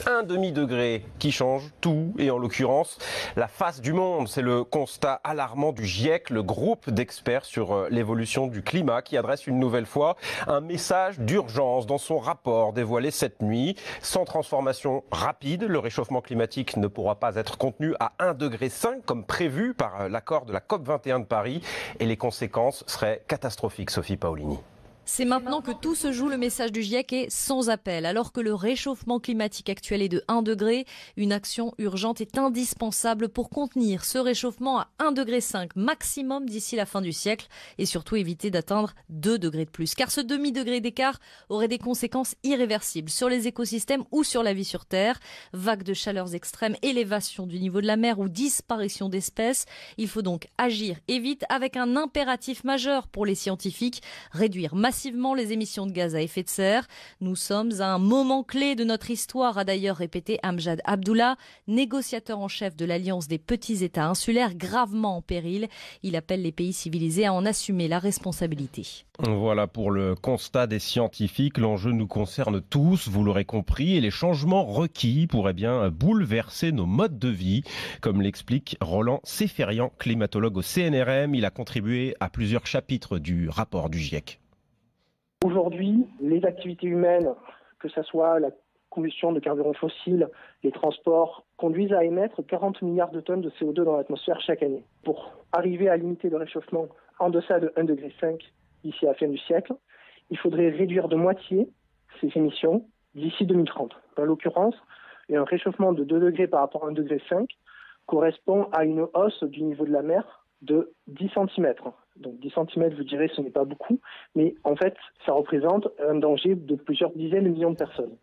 Un demi-degré qui change tout, et en l'occurrence la face du monde. C'est le constat alarmant du GIEC, le groupe d'experts sur l'évolution du climat, qui adresse une nouvelle fois un message d'urgence dans son rapport dévoilé cette nuit. Sans transformation rapide, le réchauffement climatique ne pourra pas être contenu à 1,5 degré comme prévu par l'accord de la COP21 de Paris, et les conséquences seraient catastrophiques. Sophie Paolini. C'est maintenant que tout se joue, le message du GIEC est sans appel. Alors que le réchauffement climatique actuel est de 1 degré, une action urgente est indispensable pour contenir ce réchauffement à 1,5 degré maximum d'ici la fin du siècle et surtout éviter d'atteindre 2 degrés de plus. Car ce demi-degré d'écart aurait des conséquences irréversibles sur les écosystèmes ou sur la vie sur Terre. Vagues de chaleurs extrêmes, élévation du niveau de la mer ou disparition d'espèces. Il faut donc agir et vite avec un impératif majeur pour les scientifiques, réduire massivement les émissions de gaz à effet de serre. Nous sommes à un moment clé de notre histoire, a d'ailleurs répété Amjad Abdullah, négociateur en chef de l'Alliance des petits États insulaires gravement en péril. Il appelle les pays civilisés à en assumer la responsabilité. Voilà pour le constat des scientifiques. L'enjeu nous concerne tous, vous l'aurez compris, et les changements requis pourraient bien bouleverser nos modes de vie, comme l'explique Roland Seferian, climatologue au CNRM. Il a contribué à plusieurs chapitres du rapport du GIEC. Aujourd'hui, les activités humaines, que ce soit la combustion de carburants fossiles, les transports, conduisent à émettre 40 milliards de tonnes de CO2 dans l'atmosphère chaque année. Pour arriver à limiter le réchauffement en deçà de 1,5 degré d'ici à la fin du siècle, il faudrait réduire de moitié ces émissions d'ici 2030. En l'occurrence, un réchauffement de 2 degrés par rapport à 1,5 degré correspond à une hausse du niveau de la mer de 10 cm. Donc 10 cm, vous direz, ce n'est pas beaucoup, mais en fait, ça représente un danger de plusieurs dizaines de millions de personnes.